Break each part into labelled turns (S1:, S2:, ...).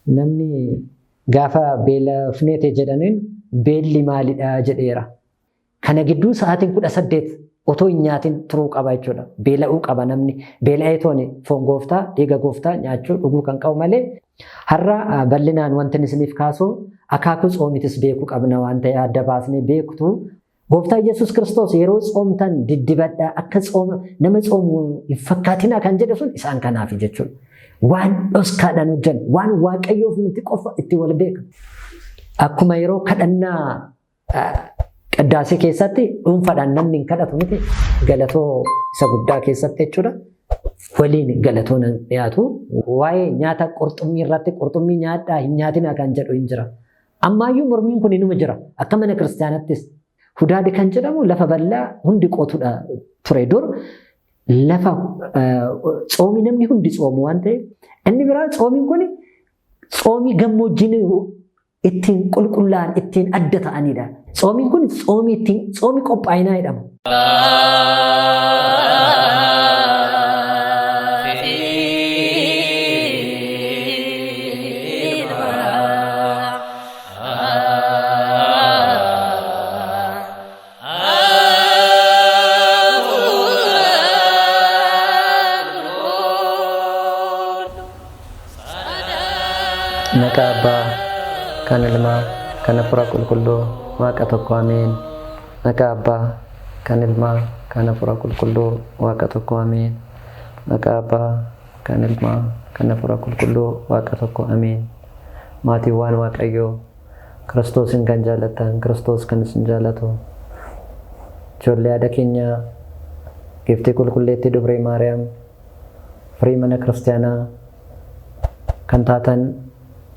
S1: namni gaafa beelafneete jedhaniin beelli maalidha jedheera. Kana gidduu sa'aatiin 18 otoo hin nyaatin turuu qaba jechuudha. Beela'uu qaba namni. Beela'ee tooni foon gooftaa, dhiiga gooftaa nyaachuu dhuguu kan qabu malee har'a bal'inaan wanti isiniif kaasu akaakuu tsoomitis beekuu qabna waan ta'e adda baasnee beektu. Gooftaa Yesuus Kiristoos yeroo tsoomtan diddibadhaa akka tsooma nama tsoomu hin fakkaatinaa kan jedhe sun isaan kanaaf jechuudha. Waan dhoskaadhaan hojjan, waan waaqayyoof nuti qofa itti wal beeka. Akkuma yeroo kadhannaa qaddaasii keessatti dhuunfaadhaan namni hin kadhatu miti galatoo isa guddaa keessatti jechuudha. Waliin galatoo nan dhiyaatu. Waa'ee nyaata qurxummii irratti qurxummii nyaadhaa hin nyaatinaa kan jedhu hin jira. Ammaayyuu mormiin kun inuma jira. Akka mana kiristaanattis hudaadi kan jedhamu lafa bal'aa hundi qotuudha ture dur. Lafa tsoomii namni hundi tsoomu waan ta'eef inni biraa tsoomiin kun tsoomii gammoojjiin ittiin qulqullaa'an ittiin adda ta'anidha. Tsoomiin kun tsoomii qophaa'inaa jedhama. Maqaa Abbaa kan Ilmaa kan Hafuura Qulqulluu Waaqa tokko Ameen. Maqaa Abbaa kan Ilmaa kan Hafuura Qulqulluu Waaqa tokko Ameen. Maqaa Abbaa kan Ilmaa kan Hafuura Qulqulluu Waaqa tokko Ameen. Maatiiwwan Waaqayyoo Kiristoosin kan jaallattan Kiristoos kan isin jaallatu ijoollee haadha keenya Giftii Qulqulleettii Dubree Maariyaam firii mana kiristaanaa kan taatan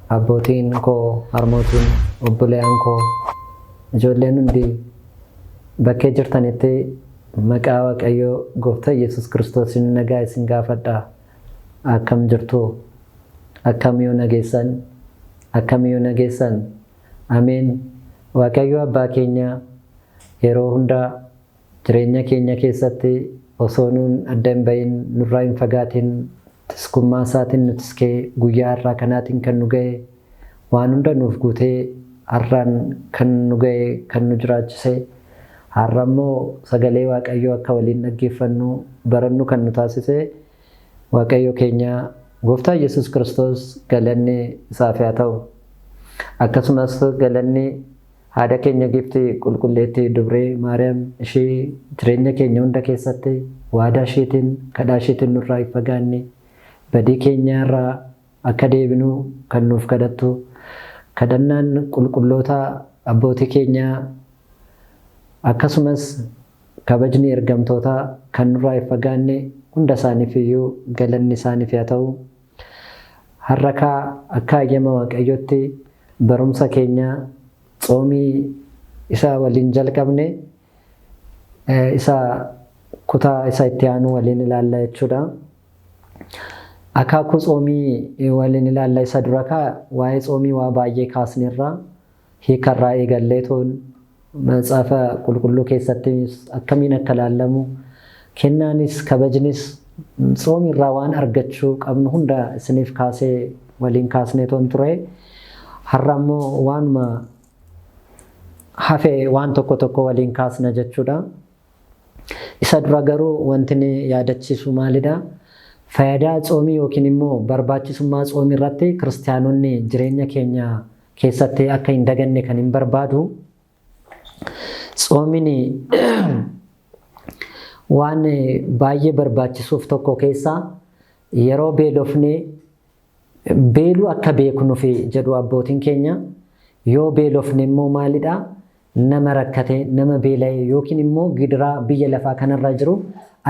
S1: abbootiin koo, harmootiin, obboleeyyan koo, ijoolleen hundi bakkee jirtanitti maqaa Waaqayyoo Gooftaa Yesuus Kiristoosiin nagaa isin gaafadha. Akkam jirtu? Akkam yoo nageessan? Ameen. Waaqayyo Abbaa keenya yeroo hundaa jireenya keenya keessatti osoo nuun adda hin bahin nurraa hin fagaatin tiskummaa isaatiin nutiskee guyyaa har'aa kanaatiin kan nu ga'e waan hunda nuuf guutee har'aan kan nu ga'e kan nu jiraachise har'a immoo sagalee Waaqayyoo akka waliin dhaggeeffannu barannu kan nu taasise Waaqayyo keenya Gooftaa Yesuus Kiristoos galanni isaaf haa ta'u. Akkasumas galanni haadha keenya Giftii Qulqulleettii Dubree Maariyaam ishee jireenya keenya hunda keessatti waadaa isheetiin kadhaa isheetiin nurraa hin fagaanne badii keenya irraa akka deebinu kan nuuf kadhattu kadhannaan qulqulloota abbootii keenyaa akkasumas kabajni ergamtoota kan nurraa hin fagaanne hunda isaaniif iyyuu galanni isaaniif haa ta'u. Har'a akka ayyama Waaqayyootti barumsa keenya tsoomii isa waliin jalqabne isa kutaa isa itti aanu waliin ilaalla jechuudha. Akaakuu tsoomii waliin ilaalla isa dura waa'ee tsoomii waa baay'ee kaasnirraa hiikarraa eegallee toon matsaafa qulqulluu keessatti akkamiin akka ilaallamu kennaanis kabajnis tsoomiirraa waan argachuu qabnu hunda isiniif kaasee waliin kaasnee toon ture. Har'a immoo waanuma hafee waan tokko waliin kaasna jechuudha. Isa dura garuu wanti ni yaadachiisu maalidha? Faayidaa tsoomii yookiin immoo barbaachisummaa tsoomii irratti kiristaanonni jireenya keenya keessatti akka hin daganne kan hin barbaadu. Tsoomiin waan baay'ee barbaachisuuf tokko keessaa yeroo beelofnee beeluu akka beeknuuf jedhu abbootiin keenya yoo beelofne immoo maalidha? Nama rakkate, nama beela'e yookiin immoo gidiraa biyya lafaa kanarra jiru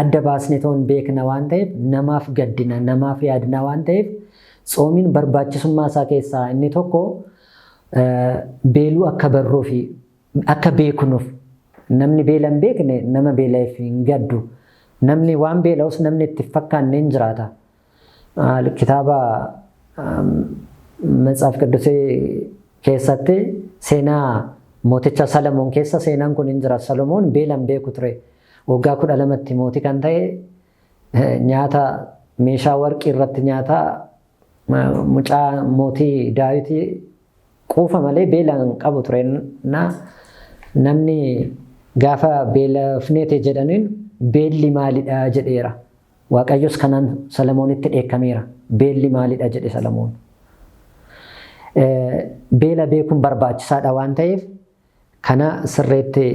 S1: adda baasnee toon beekna waan ta'eef namaaf gaddina, namaaf yaadina waan ta'eef tsoomiin barbaachisummaa isaa keessaa inni tokko beeluu akka barruu fi akka beeknuuf namni beela hin beekne nama beela'eef hin gaddu. Namni waan beela'us namni itti fakkaanne hin jiraata. Kitaaba Matsaaf Qidusee keessatti seenaa mooticha Salamoon keessa seenaan kun hin jira. Salomoon beela hin beeku ture. Waggaa 12tti mootii kan ta'e nyaata meeshaa warqii irratti nyaata mucaa mootii Daawitii quufa malee beela hin qabu ture. Namni gaafa beelofneete jedhaniin beelli maalidha jedheera. Waaqayyos kanaan Salamoonitti dheekkameera. Beelli maalidha jedhe Salamoon. Beela beekuun barbaachisaadha waan ta'eef kana sirreetti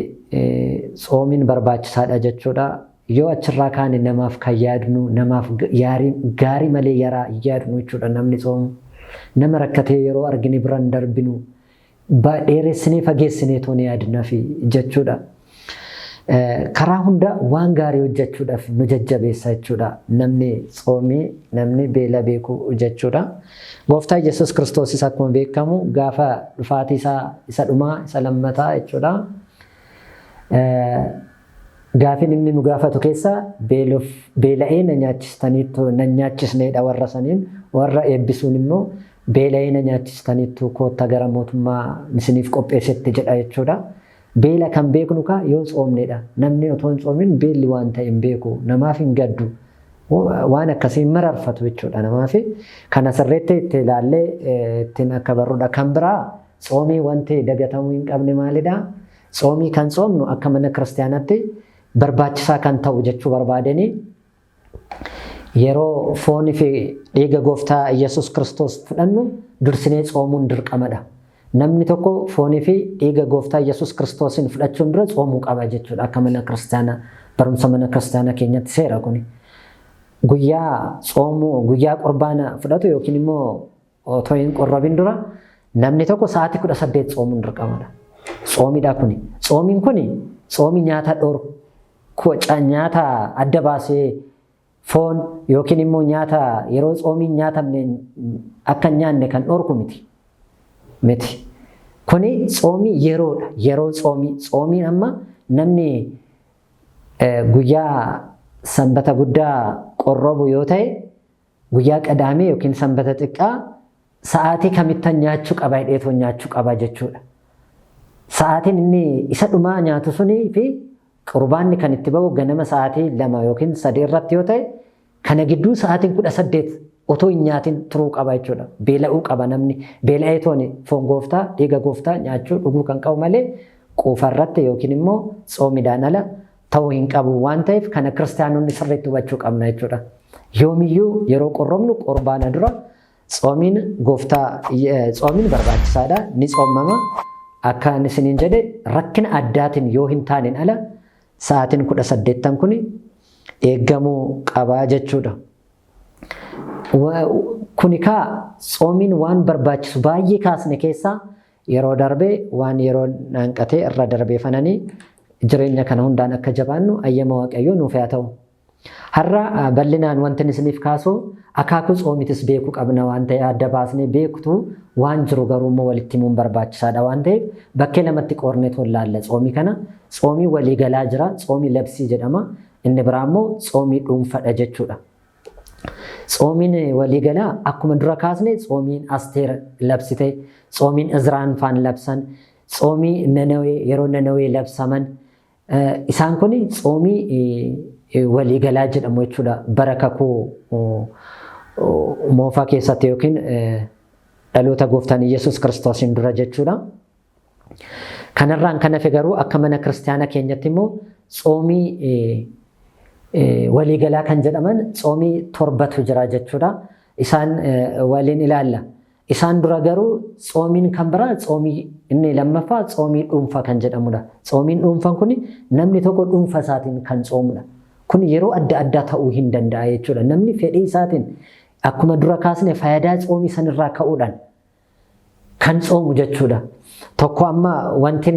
S1: tsoomiin barbaachisaadha jechuudha. Yoo achirraa kaane namaaf kan yaadnu namaaf gaarii malee yaraa yaadnu jechuudha. Namni tsoomu nama rakkatee yeroo argine biraan darbinu dheeressinee fageessinee tooni yaadnaaf jechuudha. Karaa hunda waan gaarii hojjechuudhaaf nu jajjabeessa jechuudha. Namni tsoomii namni beela beeku jechuudha. Gooftaa Yesuus Kiristoos akkuma beekamu gaafa dhufaatii isa dhumaa isa lammataa jechuudha. Gaafin inni nu gaafatu keessa beela'ee na nyaachistaniittu na nyaachisneedha warra saniin, warra eebbisuun immoo beela'ee na nyaachistaniittu koottaa gara mootummaa isiniif qopheessetti jedha jechuudha. Beela kan beeknu kaa yoo tsoomneedha. Namni otoo hin tsoomin beelli waan ta'e hin beeku. Namaaf hin gaddu. Waan akkasii mararfatu jechuudha namaaf. Kana sirreetti itti ilaallee ittiin akka barruudha. Kan biraa tsoomii wanti dagatamuu hin qabne maalidha? Tsoomii kan tsoomnu akka mana kiristaanaatti barbaachisaa kan ta'u jechuu barbaadanii yeroo foonii fi dhiiga gooftaa Yesuus Kiristoos fudhannu dursinee tsoomuun dirqamadha. Namni tokko foonii fi dhiiga gooftaa Yesuus Kiristoosin fudhachuun dura tsoomuu qaba jechuudha. Akka mana kiristaanaa barumsa mana kiristaanaa keenyatti seera kuni. Guyyaa tsoomuu guyyaa qurbaana fudhatu yookiin immoo otoo hin qorrabin dura namni tokko sa'aatii 18 tsoomuun dirqamadha. Tsoomidha kuni. Tsoomiin kuni tsoomii nyaata dhorku nyaata adda baasee foon yookiin immoo nyaata yeroo tsoomiin nyaatamne akka hin nyaanne kan dhorku miti. Kuni tsoomii yeroodha. Yeroo tsoomiin amma namni guyyaa sanbata guddaa qorrobu yoo ta'e guyyaa qadaamee yookiin sanbata xiqqaa sa'aatii kamittan nyaachuu qaba hidheetoo nyaachuu qaba jechuudha. Sa'aatiin inni isa dhumaa nyaatu sunii fi qurbaanni kan itti ba'u ganama sa'aatii 2 yookiin 3 irratti yoo ta'e kana gidduu sa'aatiin 18 otoo hin nyaatin turuu qaba jechuudha. Beela'uu qaba namni. Beela'eetoon foon gooftaa dhiiga gooftaa nyaachuu dhuguu kan qabu malee quufarratti yookiin immoo tsoomiidhaan ala ta'uu hin qabu waan ta'eef kana kiristaanonni sirriitti hubachuu qabna jechuudha. Yoomiyyuu yeroo qorrobnu qurbaana dura tsoomiin barbaachisaadha. Ni tsoomama. Akka isiniin jedhe rakkina addaatiin yoo hin taaneen ala sa'aatiin 18 kun eeggamuu qabaa jechuudha. Kunikaa tsoomiin waan barbaachisu baay'ee kaasne keessaa yeroo darbee waan yeroo naanqatee irra darbee fananii jireenya kana hundaan akka jabaannu ayyama waaqayyoo nuuf haa ta'u. Har'a bal'inaan wanti isiniif kaasu akaakuu tsoomitis beekuu qabna waan ta'e adda baasnee beektu waan jiru garuu immoo walitti himuun barbaachisaadha waan ta'eef bakkee lamatti qoornee tollaalla tsoomii kana. Tsoomii waliigalaa jira, tsoomii labsii jedhama. Inni biraa immoo tsoomii dhuunfadha jechuudha. Tsoomiin waliigalaa akkuma dura kaasne tsoomiin Asteer labsite, tsoomiin Izraan faan labsan, tsoomii Nanawee yeroo Nanawee labsaman isaan kun tsoomii waliigalaa jedhamu jechuudha. Bara kakuu moofaa keessatti yookiin dhaloota gooftaan Yesuus Kiristoosiin dura jechuudha. Kanarraan kan hafe garuu akka mana kiristaanaa keenyatti immoo tsoomii waliigalaa kan jedhaman tsoomii 7tu jira jechuudha. Isaan waliin ilaalla. Isaan dura garuu tsoomiin kan biraa tsoomii inni lammaffaa tsoomii dhuunfaa kan jedhamudha. Tsoomiin dhuunfaan kun namni tokko dhuunfa isaatiin kan tsoomudha. Kun yeroo adda addaa ta'uu hin danda'a jechuudha. Namni fedhii isaatiin akkuma dura kaasne faayidaa tsoomii sanirraa ka'uudhaan kan tsoomu jechuudha. Tokko amma wanti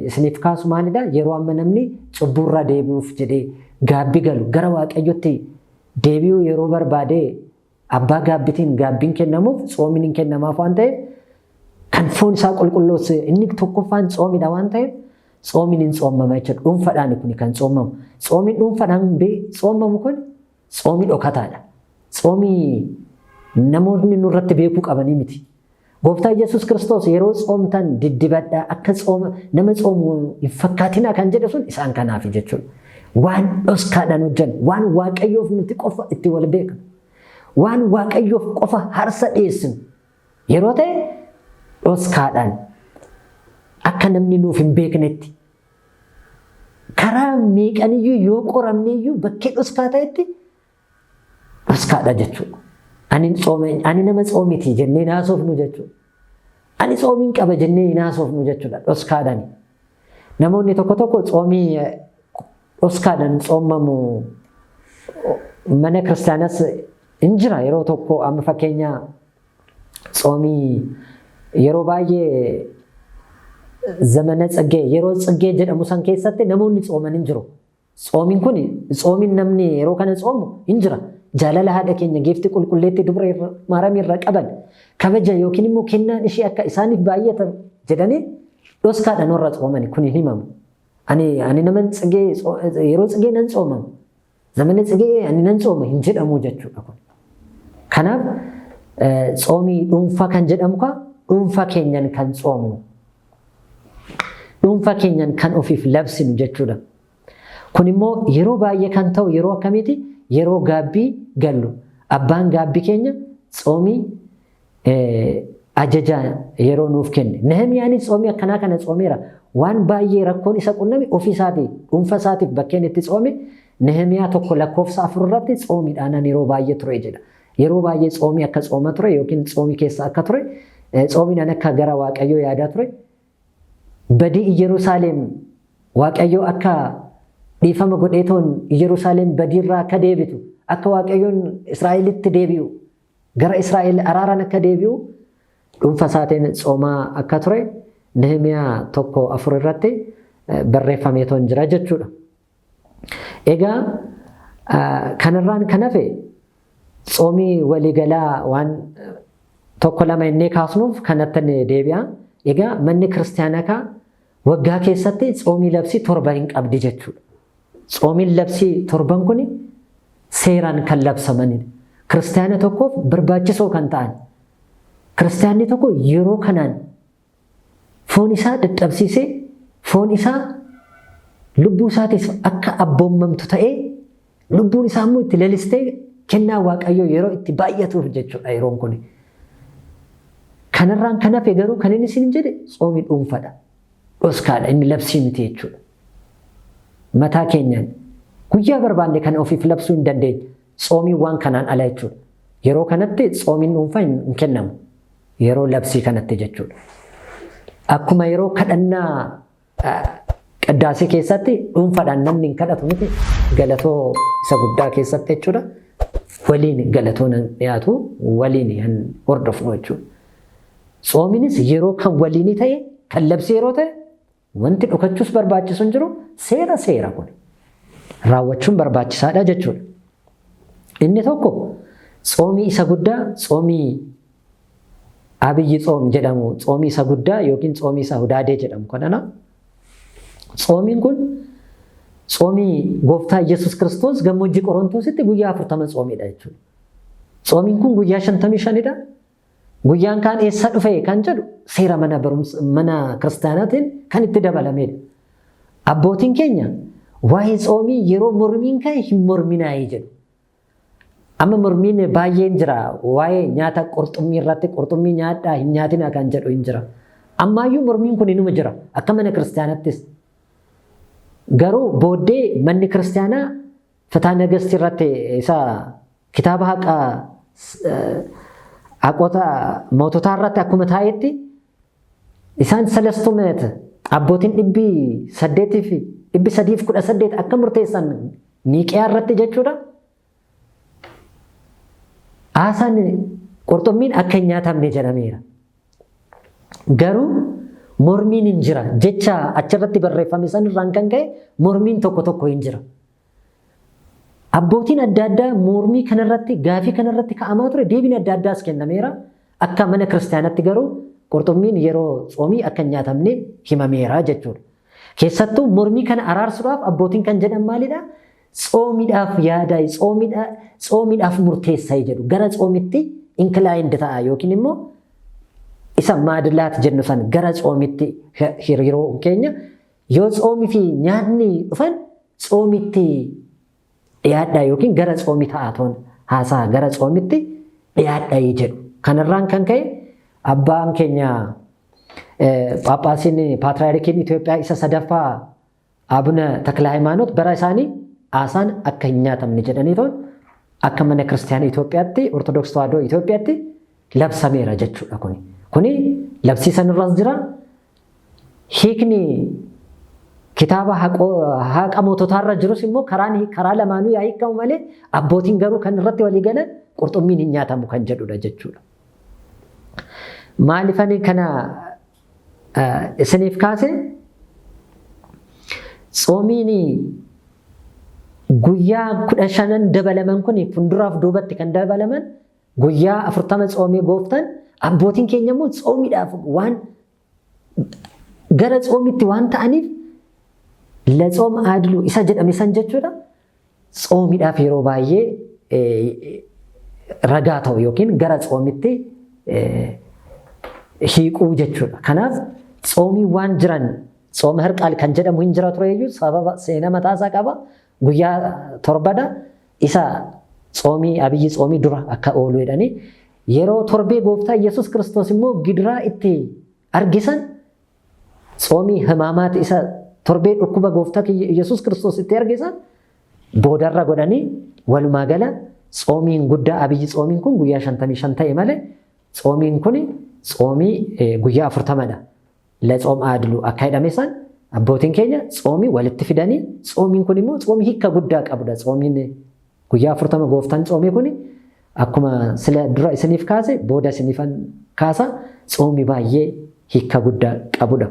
S1: isiniif kaasu maalidha? Yeroo amma namni cubburraa deebi'uuf jedhee gaabbii galu gara waaqayyotti deebi'uu yeroo barbaade abbaa gaabbitiin gaabbiin kennamuuf tsoomiin hin kennamaaf waan ta'eef kan foon isaa qulqulloos inni tokkoffaan tsoomidha waan ta'eef tsoomiin hin tsoomama jechuudha. Dhuunfaadhaan kun kan tsoomamu. Tsoomiin dhuunfaadhaan tsoomamu kun tsoomii dhokataadha. Tsoomii namoonni nurratti beekuu qabanii miti. Gooftaa Yesuus Kiristoos yeroo tsoomtan diddibadhaa akka nama tsoomu hin fakkaatinaa kan jedhe sun isaan kanaaf jechuudha. Waan dhoskaadhaan hojjan, waan waaqayyoof nuti qofa itti wal beeknu. waan waaqayyoof qofa harsa dhiyeessinu yeroo ta'e dhoskaadhaan akka namni nuuf hin beeknetti karaa meeqaniyyuu yoo qoramneeyyuu bakkee dhoskaa ta'etti dhoskaadha jechuudha. Ani nama tsoomiti jennee naasofnu jechuudha. Ani tsoomiin qaba jennee naasofnu jechuudha dhoskaadhaan. Namoonni tokko tokko tsoomii dhoskaadhaan tsoomamu mana kiristaanaas hin jira yeroo tokko amma fakkeenya tsoomii yeroo baay'ee zamana Tsiggee yeroo Tsiggee jedhamu san keessatti namoonni tsooman hin jiru. Tsoomiin kun tsoomiin namni yeroo kana tsoomu hin jira. Jaalala haadha keenya giiftii qulqulleetti dubara Maariyaam irraa qaban kabaja yookiin immoo kennaan ishee akka isaaniif baay'atan jedhanii dhoskaadhaan warra tsooman kun hin himamu. Ani nama Tsiggee yeroo Tsiggee nan tsoomamu. Zamana Tsiggee ani nan tsooma hin jedhamu jechuudha kun. Kanaaf tsoomii dhuunfaa kan jedhamu dhuunfaa keenyan kan tsoomnu. Dhuunfaa keenyan kan ofiif labsinu jechuudha. Kun immoo yeroo baay'ee kan ta'u yeroo akkamiiti? Yeroo gaabbii gallu. Abbaan gaabbii keenya tsoomii ajajaa yeroo nuuf kenne. Nehemiyaanis tsoomii akkanaa kana tsoomeera. Waan baay'ee rakkoon isa qunname ofii isaatii dhuunfaa isaatiif bakkeen itti tsoome Nehemiyaa tokko lakkoofsa 4 irratti tsoomiidhaan yeroo baay'ee ture jedha. Yeroo baay'ee tsoomii akka tsooma ture yookiin tsoomii keessa akka ture tsoomiidhaan akka gara Waaqayyoo yaadaa ture. Badii Yerusaalem Waaqayyoo akka dhiifama godheetoon Yerusaalem badiirraa akka deebitu akka Waaqayyoon Israa'elitti deebi'u gara Israa'el araaraan akka deebi'u dhuunfaa isaatiin tsoomaa akka ture Nehemiyaa tokko 4 irratti barreeffameetoon jira jechuudha. Egaa kanarraan kan hafe tsoomii waliigalaa waan tokko lama innee kaasnuuf kanatti deebi'a. Egaa manni kiristaanaa waggaa keessatti tsoomii labsii 7 hin qabdi jechuudha. Tsoomiin labsii 7 kun seeraan kan labsamanidha. Kiristaana tokkoof barbaachisoo kan ta'an. Kiristaanni tokko yeroo kanaan foon isaa dadhabsiisee foon isaa lubbuu isaatiif akka abboomamtu ta'ee lubbuun isaa immoo itti lalistee kennaa Waaqayyoo yeroo itti baay'atuuf jechuudha yeroon kun. Kanarraan kan hafe garuu kan inni isin jedhe tsoomii dhuunfaadha. Dhoskaadha inni labsii miti jechuudha. Mataa keenyaan guyyaa barbaanne kan ofiif labsuu hin dandeenye tsoomii waan kanaan ala jechuudha. Yeroo kanatti tsoomiin dhuunfaa hin kennamu. Yeroo labsii kanatti jechuudha. Akkuma yeroo kadhannaa qaddaasii keessatti dhuunfaadhaan namni hin kadhatu miti galatoo isa guddaa keessatti jechuudha. Waliin galatoon dhiyaatu waliin hin hordofnu jechuudha. Tsoomiinis yeroo kan waliin ta'e kan labsii yeroo ta'e wanti dhokachuus barbaachisu hin jiru seera kun raawwachuun barbaachisaadha jechuudha. Inni tokko tsoomii isa guddaa tsoomii abiyyi tsoom jedhamu tsoomii isa guddaa yookiin tsoomii isa hudaadee jedhamu kanana. Tsoomiin kun tsoomii gooftaa Yesuus Kiristoos gammoojjii Qorontositti guyyaa 40 tsoomiidha jechuudha. Tsoomiin kun guyyaa 55dha. Guyyaan kaan eessa dhufe kan jedhu seera mana kiristaanaatiin kan itti dabalamedha. Abbootiin keenya waa'ee tsoomii yeroo mormiin ka'e hin morminaayii jedhu. Amma mormiin baay'een jira waa'ee nyaata qurxummii irratti qurxummii nyaadhaa hin nyaatinaa kan jedhu hin jira. Ammaayyuu mormiin kun inuma jira akka mana kiristaanaattis. Garuu booddee manni kiristaanaa Fataa Nagastii irratti isa kitaaba haqoota moototaa irratti akkuma taa'etti isaan salastuu meeta abbootiin 318 akka murteessan Niiqiyaa irratti jechuudha. Aasaan qurxummiin akka hin nyaatamne jedhameera. Garuu mormiin hin jira jecha achirratti barreeffame san irraan kan ka'e mormiin tokko hin jira. Abbootiin adda addaa mormii kanarratti gaafii kanarratti ka'amaa ture deebiin adda addaas kennameera. Akka mana kiristaanatti garuu qurxummiin yeroo tsoomii akka hin nyaatamne himameera jechuudha. Keessattuu mormii kana araarsuudhaaf abbootiin kan jedhan maalidha? Tsoomiidhaaf yaadaa tsoomiidhaaf murteessaa jedhu gara tsoomitti inkilaayindi ta'a yookiin immoo isa maadilaat jennu san gara tsoomitti hiriiroo keenya yoo tsoomii fi nyaanni dhufan tsoomitti dhiyaadhaa yookiin gara tsoomii ta'atoon haasaa gara tsoomitti dhiyaadhaa jedhu. Kanarraan kan ka'e abbaan keenya Phaaphaasiin Paatriyaarkiin Itoophiyaa isa sadaffaa Abuna Takla Hayimaanoot bara isaanii haasaan akka hin nyaatamne jedhanii akka mana kiristaanaa Itoophiyaatti Ortodoksii Tawaahidoo Itoophiyaatti labsameera jechuudha kuni. Kuni labsiisan irras jira. Hiikni kitaaba haqa moototaarra jirus immoo karaa lamaanuu yaa hiikamu malee abbootiin garuu kan irratti walii galan qurxummiin hin nyaatamu kan jedhudha jechuudha. Maalifani kana isiniif kaase tsoomiin guyyaa 15 dabalaman kun fuulduraaf duubatti kan dabalaman guyyaa 40 tsoomii gooftan abbootiin keenya immoo tsoomiidhaaf waan gara tsoomitti waan ta'aniif la tsoom aadlu isa jedhame san jechuudha. Tsoomiidhaaf yeroo baay'ee ragaa ta'u yookiin gara tsoomitti hiiquu jechuudha. Kanaaf tsoomii waan jiran tsooma harqaal kan jedhamu hin jira tureeyyuu sababa seenaa mataasaa qaba. Guyyaa torbadha isa tsoomii abiyyi tsoomii dura akka oolu jedhanii yeroo torbee gooftaa Yesuus Kiristoos immoo gidiraa itti argisan tsoomii hamaamaati isa torbee dhukkuba gooftaa Yesuus Kiristoos itti argisan boodarra godhanii walumaa gala tsoomiin guddaa abiyyi tsoomiin kun guyyaa 55 ta'e malee tsoomiin kun tsoomii guyyaa 40dha. La tsoom aadlu akka jedhame san abbootiin keenya tsoomii walitti fidanii tsoomiin kun immoo tsoomii hiika guddaa qabudha. Tsoomiin guyyaa 40 gooftaan tsoomii kun akkuma sila dura isiniif kaase booda isiniifan kaasa tsoomii baay'ee hiika guddaa qabudha.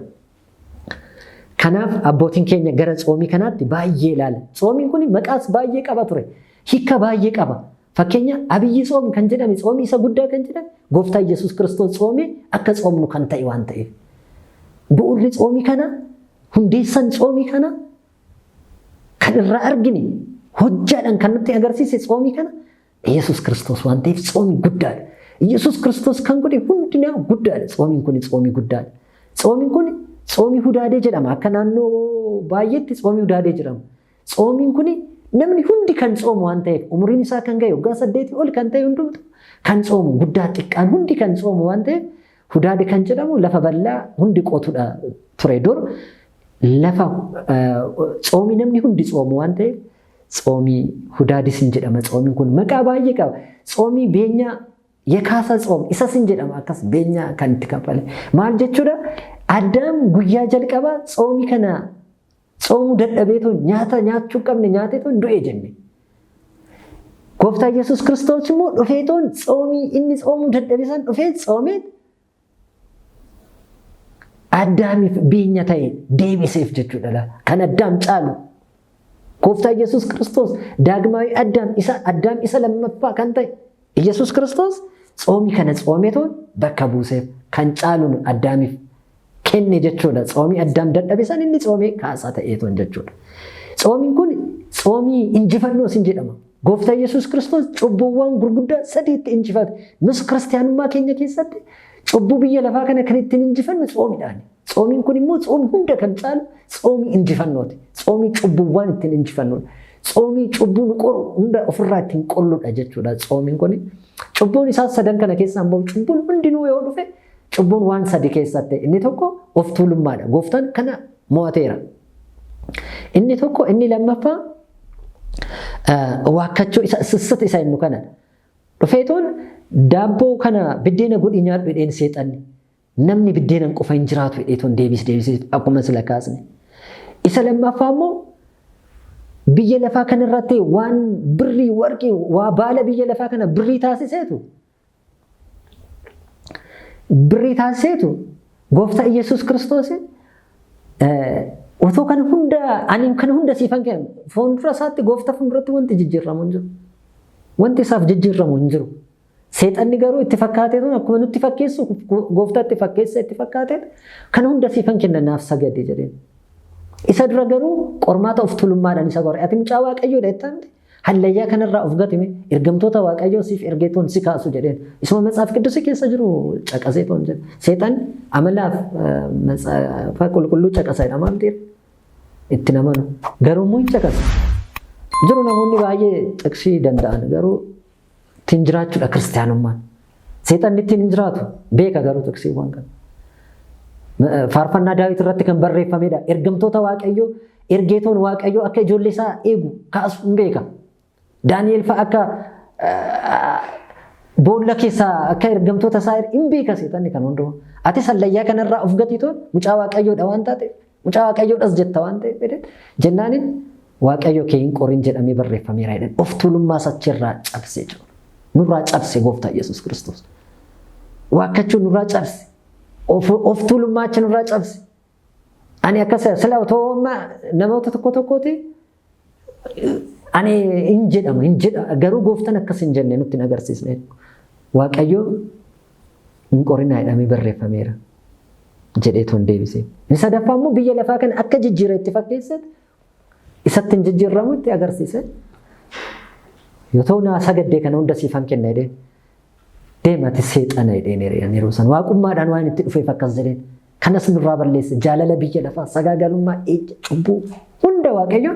S1: Kanaaf abbootiin keenya gara tsoomii kanaatti baay'ee ilaala. Tsoomiin kun maqaas baay'ee qaba ture. Hiika baay'ee qaba. Fakkeenya abiyyi tsoom kan jedhame tsoomii isa guddaa kan jedhame gooftaa Yesuus Kiristoos tsoomii akka tsoomnu kan ta'e waan ta'eef. Bu'uurri tsoomii kana hundeessan tsoomii kana kan irraa argine hojjaadhaan kan nutti agarsiise tsoomii kana Yesuus Kiristoos waan ta'eef tsoomii guddaadha. Yesuus Kiristoos kan godhe hundinaa guddaadha. Tsoomiin kun tsoomii guddaadha. Tsoomiin kun tsoomii hudaadee jedhama. Akka naannoo baay'eetti tsoomii hudaadee jedhama. Tsoomiin kun namni hundi kan tsoomu waan ta'eef umriin isaa kan ga'e waggaa 8 ol kan ta'e hundumtu kan tsoomu guddaa xiqqaan hundi kan tsoomu waan ta'eef hudaadee kan jedhamu lafa bal'aa hundi qotudha ture dur. Lafa tsoomii namni hundi tsoomu waan ta'eef tsoomii hudaadis hin jedhama. Tsoomiin kun maqaa baay'ee qaba. Tsoomii beenyaa yekaasa tsoom isas hin jedhama akkas beenyaa kan itti kaffale. Maal jechuudha? Addaam guyyaa jalqabaa tsoomii kana tsoomuu dadhabeetoo nyaata nyaachuu qabne nyaateetoo du'e jenne. Gooftaa Yesuus Kiristoos immoo dhufeetoon tsoomii inni tsoomuu dadhabesan dhufee tsoomee addaamiif beenya ta'e deebiseef jechuudha. Kan addaam caalu gooftaa Yesuus Kiristoos daagmaawii addaam isa lammaffaa kan ta'e Yesuus Kiristoos tsoomii kana tsoomeetoon bakka buuseef kan caalu addaamiif kenne jechuudha. Tsoomii addaam dadhabesan inni tsoomee kaasaa ta'eetoon jechuudha. Tsoomiin kun tsoomii injifannoos hin jedhama. Gooftaa Yesuus Kiristoos cubbuuwwan gurguddaa sadiitti injifate. Nus kiristaanummaa keenya keessatti cubbuu biyya lafaa kana kan ittiin injifannu tsoomiidhaan. Tsoomiin kun immoo tsoomii hunda kan caalu tsoomii injifannooti. Tsoomii cubbuuwwan ittiin injifannudha. Tsoomii cubbuun qoru hunda ofirraa ittiin qolludha jechuudha. Tsoomiin kun cubbuun isaa sadan kana keessaan bahu cubbuun hundinuu yoo dhufe cubbuun waan sadi keessatti inni tokko of tuulummaadha. Gooftaan kana mo'ateera. Inni tokko inni lammaffaa waakkachuu isa sissata isa innu kana. Dhufeetoon daabboo kana biddeena godhi nyaadhu jedheen seexanni. Namni biddeenan qofa hin jiraatu jedheetoon deebisee akkuma sila kaasne. Isa lammaffaa immoo biyya lafaa kanarratti waan birrii warqii waa baala biyya lafaa kana birrii taasiseetu. Birrii taasiseetu gooftaa Yesuus Kiristoos otoo kana hunda ani kana hunda siifan kennu fuuldura isaatti gooftaa fuulduratti wanti jijjiiramu hin jiru. Wanti isaaf jijjiiramu hin jiru. Seexanni garuu itti fakkaateetu akkuma nutti fakkeessu gooftaa itti fakkeessa itti fakkaateetu kana hunda siifan kenna naaf sagade jedheen. Isa dura garuu qormaata of tuulummaadhaan isa gore. Ati mucaa waaqayyoodha jettante hallayyaa kanarraa of gatime ergamtoota waaqayyoo siif ergeetoon si kaasu jedheen. Isuma matsaaf qiddusi keessa jiru caqaseetoon jedhe. Seexan amalaaf matsaafa qulqulluu caqasaadha maal ta'e itti namanu. Garuu immoo hin caqasu. Jiru namoonni baay'ee caqsii danda'an garuu ittiin jiraachuudha kiristaanummaan. Seexanni ittiin hin jiraatu beeka garuu tiksiiwwan kana. Faarfannaa Daawit irratti kan barreeffamedha. Ergamtoota Waaqayyoo, ergeetoon Waaqayyoo akka ijoollee isaa eegu kaasu hin beeka. Daani'el fa'a akka boolla keessaa akka ergamtoota isaa hin beeka seexanni kan hundumaa. Ati sallayyaa kanarraa of gatiitoon mucaa Waaqayyoodha waan taateef, mucaa Waaqayyoodhas jetta waan ta'eef jennaaniin Waaqayyo kee hin qorin jedhamee barreeffameera jedhan. Of tuulummaa achirraa cabsee jiru. Nurraa cabse Gooftaa Yesuus Kiristoos. Waaqachuun nurraa cabse. Of tuulummaa achi nurraa cabse. Ani akkas sila otoo namoota tokkooti ani hin jedha garuu Gooftaan akkas hin jenne nutti hin agarsiisne. Waaqayyo hin qorinaa jedhamee barreeffameera jedhee toon deebisee. Inni sadaffaa immoo biyya lafaa kana akka jijjiirra itti fakkeessate isatti hin jijjiirramu itti agarsiise. Yoo ta'u naa sagaddee kana hunda siifan kenna jedheen deemati seexana jedheen yeroo san waaqummaadhaan waan itti dhufeef akkas jedheen kanas nurraa balleesse jaalala biyya lafaa sagaagalummaa cubbuu hunda Waaqayyo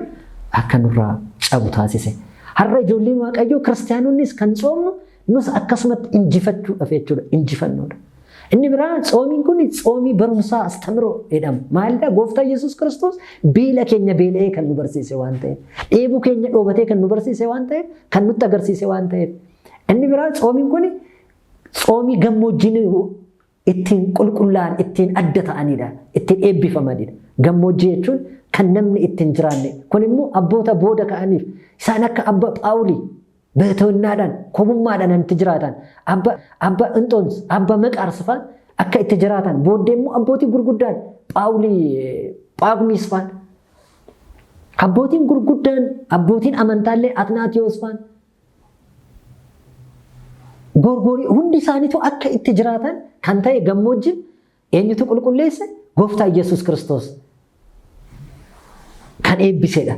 S1: akka nurraa cabu taasise. Har'a ijoolleen Waaqayyoo kiristaanonnis kan tsoomnu nus akkasumatti injifachuudhaaf jechuudha injifannoodha. Inni biraa tsoomiin kun tsoomii barumsaa astamiroo jedhama. Maalidhaa Gooftaa Yesuus Kiristoos beela keenya beela'ee kan nu barsiise waan ta'eef, dheebuu keenya dhoobatee kan nu barsiise waan ta'eef, kan nutti agarsiise waan ta'eef. Inni biraa tsoomiin kun tsoomii gammoojjiin ittiin qulqullaa'an, ittiin adda ta'anidha, ittiin eebbifamanidha. Gammoojjii jechuun kan namni ittiin jiraanne. Kun immoo abboota booda ka'aniif isaan akka abba Phaawulii beetoonnaadhaan kobummaadhaan itti jiraatan abba Inxoons abba Maqaars fa'aan akka itti jiraatan booddee immoo abbootii gurguddaan Phaagmiis fa'aan abbootiin gurguddaan abbootiin amantaallee Atnaatiyoos fa'aan Gorgorii hundi isaaniitu akka itti jiraatan kan ta'e gammoojjiin eenyutu qulqulleesse Gooftaa Yesuus Kiristoos kan eebbisedha.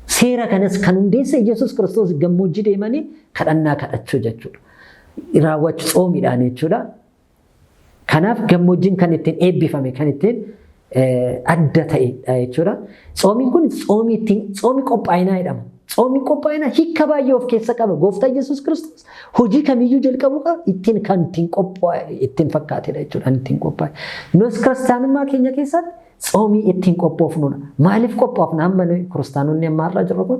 S1: Seera kanas kan hundeesse Yesuus Kiristoos gammoojjii deemanii kadhannaa kadhachuu jechuudha. Raawwachuu tsoomiidhaan jechuudha. Kanaaf gammoojjiin kan ittiin eebbifame kan ittiin adda ta'edha jechuudha. Tsoomiin kun tsoomii qophaa'inaa jedhama. Tsoomiin qophaa'inaa hiika baay'ee of keessa qaba. Gooftaa Yesuus Kiristoos hojii kamiyyuu jalqabu qaba ittiin kan ittiin qophaa'e ittiin fakkaatedha jechuudha. Ittiin qophaa'e. Nus kiristaanummaa keenya keessatti tsoomii ittiin qophoofnudha. Maaliif qophoofna amma kiristaanonni amma har'a jirru kun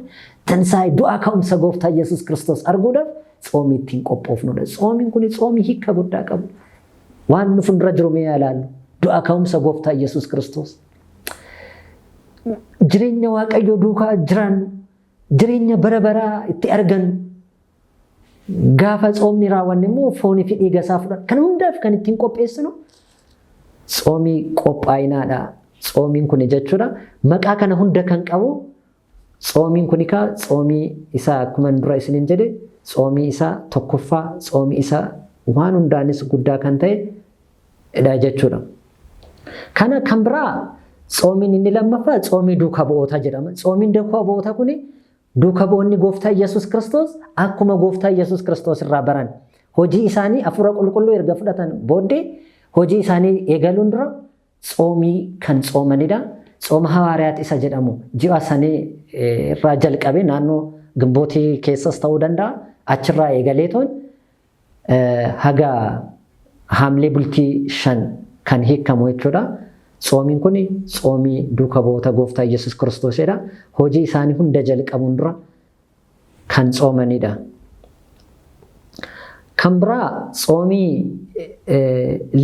S1: tansaa'e du'aa ka'umsa Gooftaa Yesuus Kiristoos arguudhaaf tsoomii ittiin qophoofnudha. Tsoomiin kun tsoomii hiika guddaa qabu. Waan nu fuuldura jiru mee ilaallu du'aa ka'umsa Gooftaa Yesuus Kiristoos. Jireenya Waaqayyoo duukaa jiraannu jireenya bara baraa itti argannu gaafa tsoomni raawwanne immoo foonii fi dhiiga isaa fudhanna. Kana hundaaf kan ittiin qopheessinu tsoomii qophaa'inaadha. Tsoomiin kun jechuudha. Maqaa kana hunda kan qabu tsoomiin kun tsoomii isaa akkuma dura isiniin jedhe tsoomii isaa tokkoffaa tsoomii isaa waan hundaanis guddaa kan ta'edha jechuudha. Kana kan biraa tsoomiin inni lammaffaa tsoomii duukaa bu'ootaa jedhama. Tsoomiin duukaa bu'ootaa kun duukaa bu'oonni Gooftaa Yesuus Kiristoos akkuma Gooftaa Yesuus Kiristoos irraa baran hojii isaanii hafuura qulqulluu erga fudhatan booddee hojii isaanii eegaluun dura tsoomii kan tsoomanidha. Tsooma hawaariyaat isa jedhamu ji'a sanii irraa jalqabe naannoo Gimbootii keessas ta'uu danda'a. Achirraa eegaleetoon haga Haamlee bultii 5 kan hiikamu jechuudha. Tsoomiin kun tsoomii duukaa bu'oota Gooftaa Yesuus Kiristoosidha. Hojii isaanii hunda jalqabuun dura kan tsoomanidha. Kan biraa tsoomii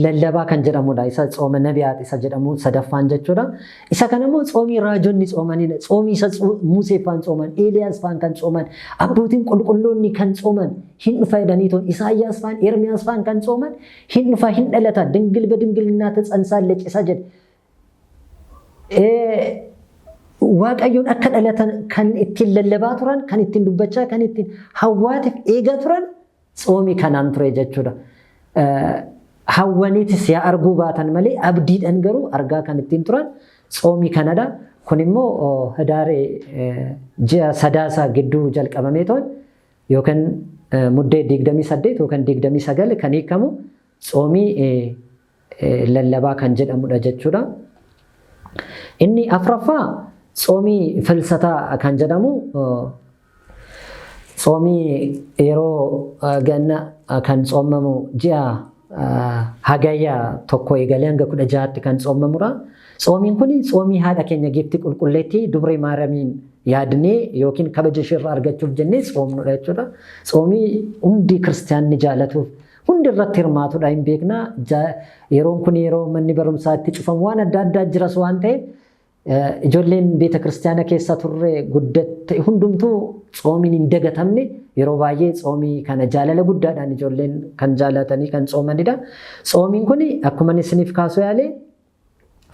S1: lallabaa kan jedhamudha. Isa tsooma nabiyaat isa jedhamu sadaffaan jechuudha. Isa kana immoo tsoomii raajonni tsoomanidha. Tsoomii isa Musee faan tsooman, Eeliyaas faan kan tsooman, abbootiin qulqulloonni kan tsooman, hin dhufa jedhaniitoon Isaayyaas faan, Ermiyaas faan kan tsooman, hin dhufa hin dhalata, dingil badingilinaa tatsaansaallee cisa jedhe. Waaqayyoon akka dhalatan kan ittiin lallabaa turan, kan ittiin dubbachaa, kan ittiin hawwaatiif eegaa turan tsoomii kanaan ture jechuudha. Hawwaniitis yaa arguu baatan malee abdiidhaan garuu argaa kan ittiin turan tsoomii kanadha. Kun immoo Hadaaree ji'a Sadaasaa gidduu jalqabamee toon yookaan muddee 28 yookaan 29 kan hiikamu tsoomii lallabaa kan jedhamudha jechuudha. Inni afuraffaa tsoomii filsataa kan jedhamu Soomii yeroo ganna kan soomamu ji'a hagayyaa tokko eegalee hanga 16tti kan soomamudha. Soomiin kun soomii haadha keenya Giftii Qulqulleettii Dubree Maariyaamiin yaadnee yookiin kabaja ishee irraa argachuuf jennee soomnudha jechuudha. Soomii hundi kiristaanni jaalatuuf hundi irratti hirmaatudha hin beekna. Yeroon kun yeroo manni barumsaa itti cufamu waan adda addaa jiras waan ta'eef ijoolleen beeta kiristaana keessa turre guddatte hundumtuu soomiin hin dagatamne yeroo baay'ee soomii kana jaalala guddaadhaan ijoolleen kan jaalatanii kan soomanidha. Soomiin kun akkuma isiniif kaasuu yaale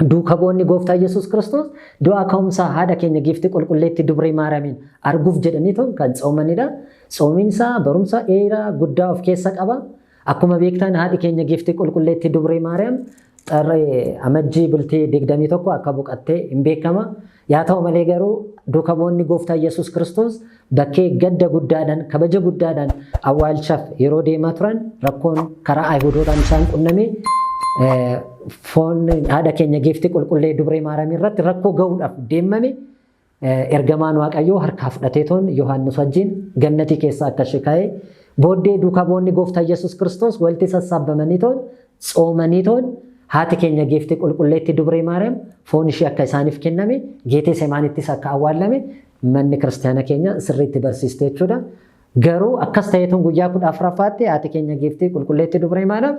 S1: duuka bu'oonni Gooftaa Yesuus Kiristoos du'aa ka'umsaa haadha keenya Giftii Qulqulleettii Dubree Maariyaamiin arguuf jedhanii kan soomanidha. Soomiin isaa barumsa dheeraa guddaa of keessa qaba. Akkuma beektan haadhi keenya Giftii Qulqulleettii Dubree Maariyaam xarree amajjii bultii 21 akka boqattee hin beekama. Yaa ta'u malee garuu duuka bu'oonni Gooftaa Yesuus Kiristoos bakkee gadda guddaadhaan kabaja guddaadhaan awwaalchaaf yeroo deemaa turan rakkoon karaa Ayihudootaan isaan qunname foon haadha keenya Giftii Qulqulleettii Dubree Maariyaam irratti rakkoo ga'uudhaaf deemame ergamaan Waaqayyoo harkaa fudhateetoon Yohaannis wajjin gannatii keessaa akka ishee ka'ee booddee duuka bu'oonni Gooftaa Yesuus Kiristoos walitti sassaabamaniitoon soomaniitoon haati keenya Giftii Qulqulleettii Dubree Maariyaam foon ishee akka isaaniif kenname Geetesemaanittis akka awwaalame manni kiristaana keenya sirriitti barsiiste jechuudha. Garuu akkas ta'eetuun guyyaa 14ffaatti haati keenya Giftii Qulqulleettii Dubree Maariyaam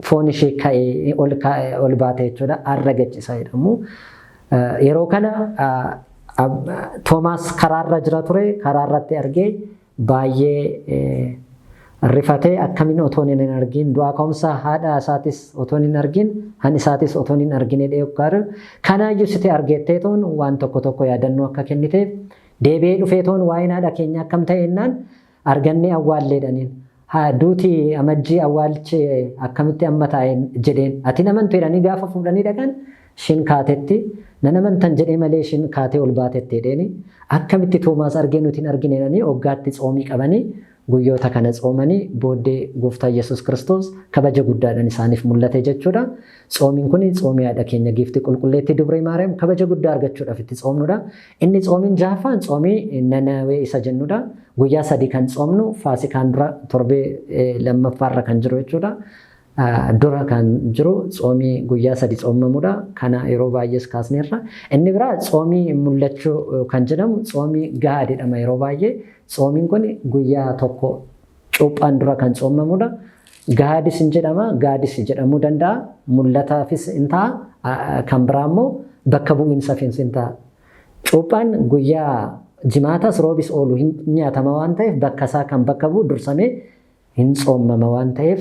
S1: foon ishee ka'ee ol baate jechuudha. Arra gachisaa jedhamu. Yeroo kana Toomaas karaarra jira ture. Karaarratti argee baay'ee rifatee akkamiin otoo hin argin du'aa ka'umsa haadha isaatis otoo hin argin han isaatis otoo hin argine dheekkaaru. Kanaayyuu sitee argetteetoon waan tokko yaadannoo akka kenniteef deebi'ee dhufeetoon waa'een haadha keenya akkam ta'ennaan argannee awwaalleedhaniin. Duuti amajjii awwaalchee akkamitti amma taa'een jedheen ati namantu jedhanii gaafa fuudhanii dhaqan shin kaatetti nan amantan jedhee malee shin kaatee ol baatetti jedheeni akkamitti Toomaas argee nuti hin argine jedhanii waggaatti tsoomii qabanii guyyoota kana tsoomanii booddee Gooftaa Yesuus Kiristoos kabaja guddaadhaan isaaniif mul'ate jechuudha. Tsoomiin kun tsoomii haadha keenya Giftii Qulqulleettii Dubree Maariyaam kabaja guddaa argachuudhaaf itti tsoomnudha. Inni tsoomiin jaaffaan tsoomii Nanawee isa jennudha. Guyyaa 3 kan tsoomnu Faasikaan dura torbee lammaffaarra kan jiru jechuudha. Dura kan jiru tsoomii guyyaa 3 tsoomamudha. Kana yeroo baay'ees kaasneerra. Inni biraa tsoomii mul'achuu kan jedhamu tsoomii gahaa jedhama yeroo baay'ee. Tsoomiin kun guyyaa tokko cuuphaan dura kan tsoomamudha. Gaadis hin jedhama. Gaadis jedhamuu danda'a. Mul'ataafis hin ta'a. Kan biraa immoo bakka bu'iinsaafis hin ta'a. Cuuphaan guyyaa jimaatas roobis oolu hin nyaatama waan ta'eef bakka isaa kan bakka bu'u dursamee hin tsoomama waan ta'eef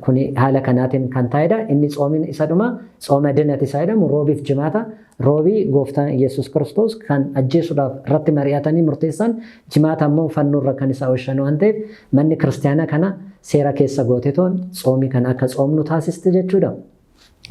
S1: kun haala kanaatiin kan taa'edha. Inni tsoomiin isa dhuma tsooma dinati isaa jedhamu roobiif jimaata. Roobii Gooftaan Yesuus Kiristoos kan ajjeesuudhaaf irratti mari'atanii murteessan jimaata immoo fannoo irra kan isa oolchan waan ta'eef manni kiristaanaa kana seera keessa gooteetoon tsoomii kana akka tsoomnu taasiste jechuudha.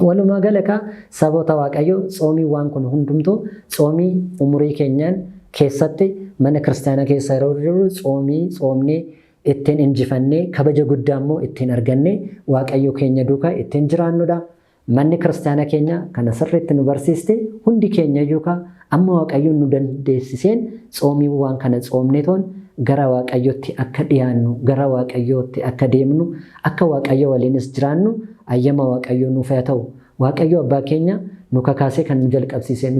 S1: Walumaa galatti saboota Waaqayyoo tsoomiiwwan kun hundumtuu tsoomii umurii keenyaan keessatti mana kiristaanaa keessa yeroo jiru tsoomnee ittiin injifannee kabaja guddaa immoo ittiin argannee Waaqayyo keenya duukaa ittiin jiraannudha. Manni kiristaana keenya kana sirriitti nu barsiiste hundi keenya yookaan amma Waaqayyoon nu dandeessiseen tsoomiiwwan kana tsoomneetoon gara Waaqayyootti akka dhiyaannu gara Waaqayyootti akka deemnu akka Waaqayyo waliinis jiraannu ayyama Waaqayyo nuuf haa ta'u. Waaqayyo abbaa keenya nu kakaasee kan nu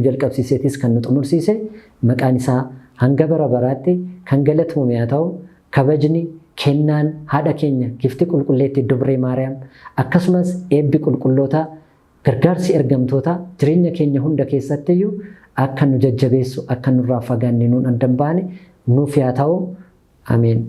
S1: jalqabsiiseetis kan nu xumursiise maqaan isaa hanga bara baraatti kan galatamu haa ta'u. Kabajni kennaan haadha keenya Giftii Qulqulleettii Dubree Maariyaam akkasumas eebbi qulqullootaa gargaarsi ergamtoota jireenya keenya hunda keessattiyyuu akka nu jajjabeessu akka nurraa fagaanne nuun adda hin baane nuuf haa ta'u. Ameen.